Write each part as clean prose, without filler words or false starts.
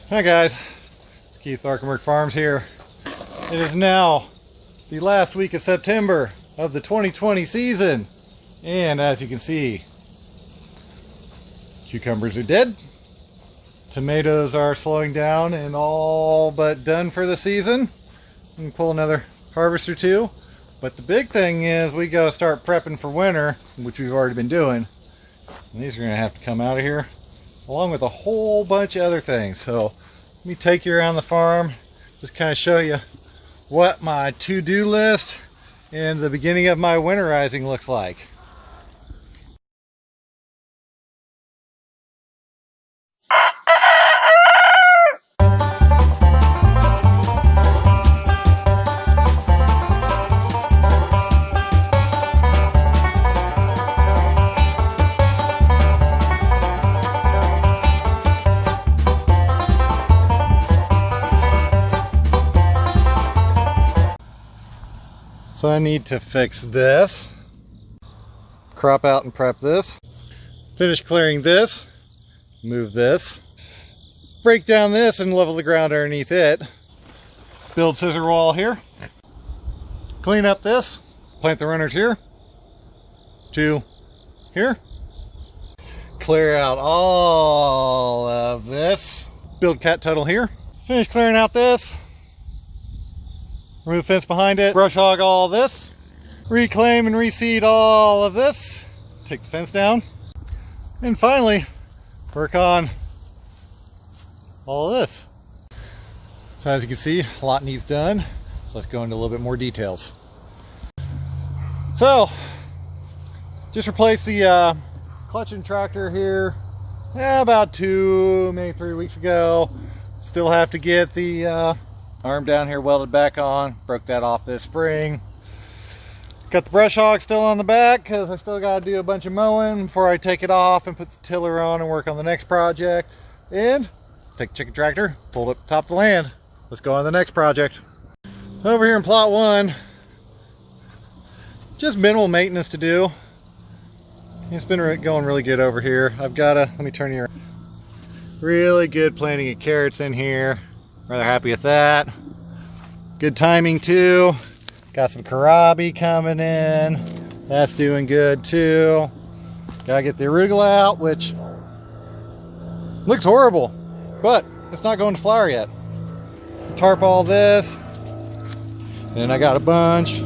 Hi guys, it's Keith Arkenberg Farms here. It is now the last week of September of the 2020 season, and as you can see, cucumbers are dead, tomatoes are slowing down and all but done for the season. We can pull another harvest or two, but the big thing is we got to start prepping for winter, which we've already been doing, and these are going to have to come out of here along with a whole bunch of other things. So let me take you around the farm, just kind of show you what my to-do list and the beginning of my winterizing looks like. So I need to fix this, crop out and prep this, finish clearing this, move this, break down this and level the ground underneath it, build scissor wall here, clean up this, plant the runners here, to here, clear out all of this, build cat tunnel here, finish clearing out this, remove fence behind it, brush hog all this, reclaim and reseed all of this, take the fence down, and finally work on all of this. So as you can see, a lot needs done, so let's go into a little bit more details. So just replaced the clutch and tractor here about 2, maybe 3 weeks ago. Still have to get the arm down here welded back on, broke that off this spring. Got the brush hog still on the back because I still got to do a bunch of mowing before I take it off and put the tiller on and work on the next project. And take the chicken tractor, pulled up the top of the land. Let's go on to the next project. Over here in plot 1, just minimal maintenance to do. It's been going really good over here. I've got let me turn you around. Really good planting of carrots in here. Rather happy with that. Good timing too. Got some kohlrabi coming in. That's doing good too. Gotta get the arugula out, which looks horrible, but it's not going to flower yet. Tarp all this. Then I got a bunch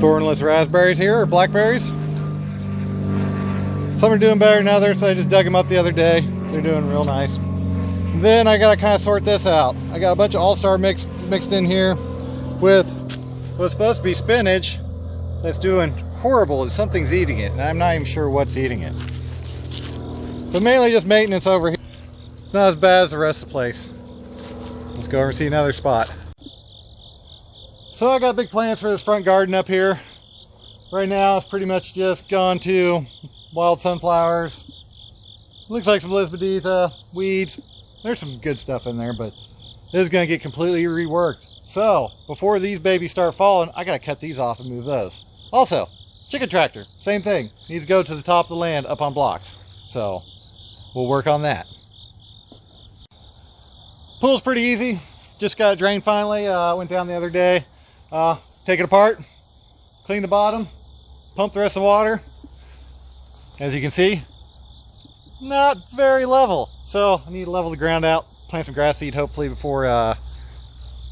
thornless raspberries here, or blackberries. Some are doing better than others, so I just dug them up the other day. They're doing real nice. Then I gotta kind of sort this out. I got a bunch of all-star mixed in here with what's supposed to be spinach that's doing horrible. Something's eating it, and I'm not even sure what's eating it. But mainly just maintenance over here. It's not as bad as the rest of the place. Let's go over and see another spot. So I got big plans for this front garden up here. Right now it's pretty much just gone to wild sunflowers. Looks like some Lisbonetha, weeds. There's some good stuff in there, but this is going to get completely reworked. So, before these babies start falling, I got to cut these off and move those. Also, chicken tractor, same thing. Needs to go to the top of the land up on blocks. So, we'll work on that. Pool's pretty easy. Just got it drained finally. Went down the other day. Take it apart, clean the bottom, pump the rest of the water. As you can see, not very level. So I need to level the ground out, plant some grass seed hopefully before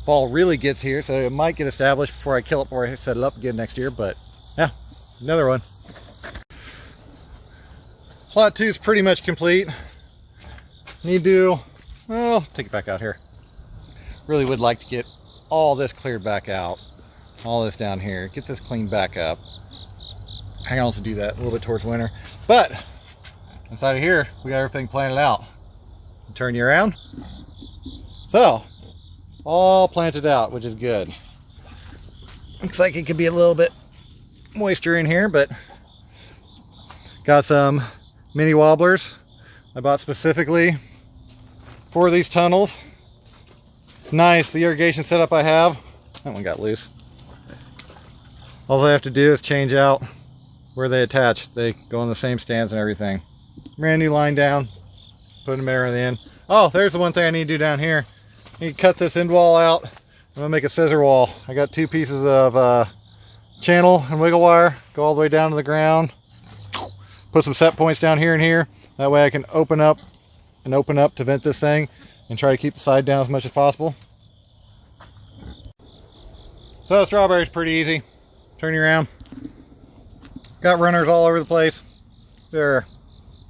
fall really gets here, so it might get established before I kill it, before I set it up again next year. But yeah, another one. Plot 2 is pretty much complete. Need to, well, take it back out here. Really would like to get all this cleared back out, all this down here, get this cleaned back up. I can also do that a little bit towards winter, but inside of here we got everything planted out. Turn you around. So all planted out, which is good. Looks like it could be a little bit moisture in here, but got some mini wobblers I bought specifically for these tunnels. It's nice, the irrigation setup I have. That one got loose. All I have to do is change out where they attach. They go in the same stands and everything. Brand new line down, put them there in the end. Oh, there's the one thing I need to do down here. I need to cut this end wall out. I'm gonna make a scissor wall. I got 2 pieces of channel and wiggle wire, go all the way down to the ground. Put some set points down here and here. That way I can open up to vent this thing and try to keep the side down as much as possible. So strawberries pretty easy. Turn you around. Got runners all over the place. They're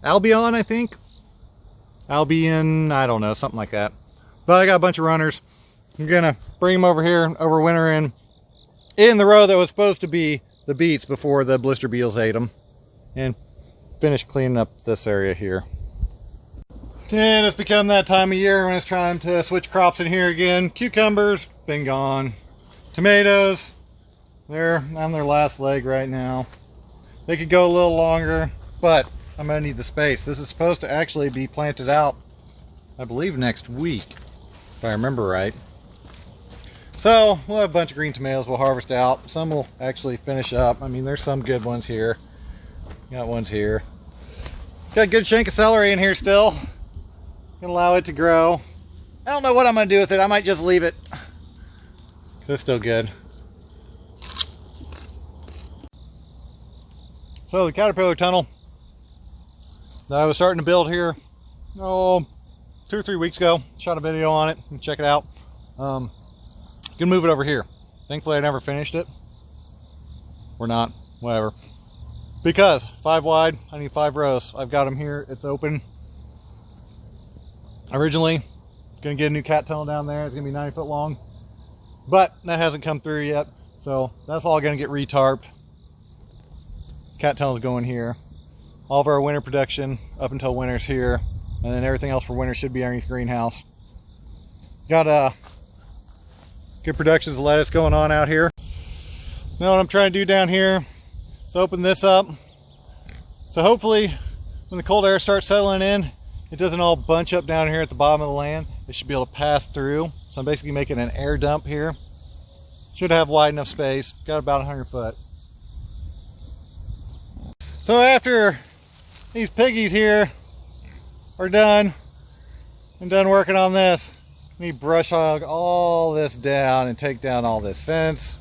Albion, I think. Albion, I don't know, something like that. But I got a bunch of runners. I'm gonna bring them over here over winter in the row that was supposed to be the beets before the blister beetles ate them, and finish cleaning up this area here. And it's become that time of year when it's trying to switch crops in here again. Cucumbers, been gone. Tomatoes, they're on their last leg right now. They could go a little longer, but I'm gonna need the space. This is supposed to actually be planted out, I believe, next week, if I remember right. So we'll have a bunch of green tomatoes we'll harvest out. Some will actually finish up. I mean, there's some good ones here. Got ones here. Got a good shank of celery in here still. Gonna allow it to grow. I don't know what I'm gonna do with it. I might just leave it. It's still good. So the caterpillar tunnel that I was starting to build here, 2 or 3 weeks ago, shot a video on it. Check it out. Gonna move it over here. Thankfully I never finished it. Or not, whatever. Because 5 wide, I need 5 rows. I've got them here, it's open. Originally, gonna get a new cat tunnel down there. It's gonna be 90 foot long. But that hasn't come through yet. So that's all gonna get retarped. Cat tunnel's going here. All of our winter production up until winter's here. And then everything else for winter should be underneath the greenhouse. Got good productions of lettuce going on out here. Now what I'm trying to do down here is open this up. So hopefully when the cold air starts settling in, it doesn't all bunch up down here at the bottom of the land. It should be able to pass through. So I'm basically making an air dump here. Should have wide enough space. Got about 100 foot. So after these piggies here are done, I'm done working on this. I need to brush hog all this down and take down all this fence.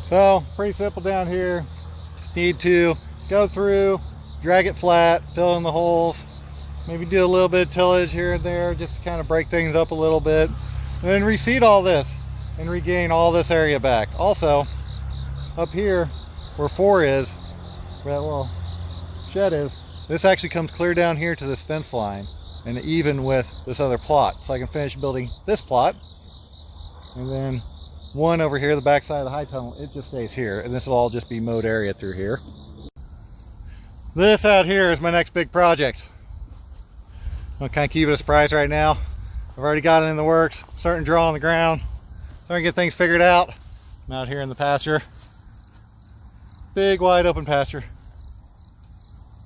So pretty simple down here. Just need to go through, drag it flat, fill in the holes, maybe do a little bit of tillage here and there just to kind of break things up a little bit, and then reseed all this and regain all this area back. Also, up here where 4 is, where that little shed is, this actually comes clear down here to this fence line and even with this other plot. So I can finish building this plot, and then one over here, the back side of the high tunnel, it just stays here, and this will all just be mowed area through here. This out here is my next big project. I'm gonna kind of keep it a surprise right now. I've already got it in the works, starting to draw on the ground, starting to get things figured out. I'm out here in the pasture. Big wide open pasture.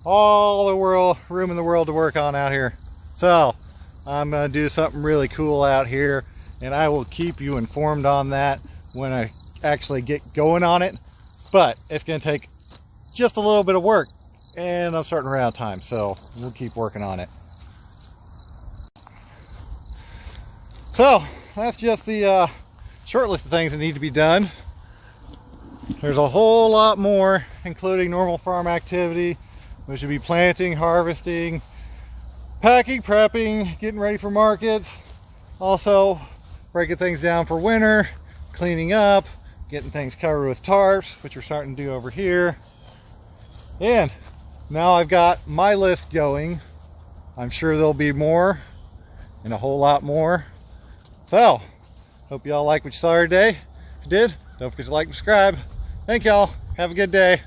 All the room in the world to work on out here. So I'm gonna do something really cool out here, and I will keep you informed on that when I actually get going on it. But it's gonna take just a little bit of work, and I'm starting to run out of time, so we'll keep working on it. So that's just the short list of things that need to be done. There's a whole lot more, including normal farm activity, which would be planting, harvesting, packing, prepping, getting ready for markets, also breaking things down for winter, cleaning up, getting things covered with tarps, which we're starting to do over here. And now I've got my list going. I'm sure there'll be more and a whole lot more. So, hope y'all like what you saw today. If you did, don't forget to like and subscribe. Thank y'all. Have a good day.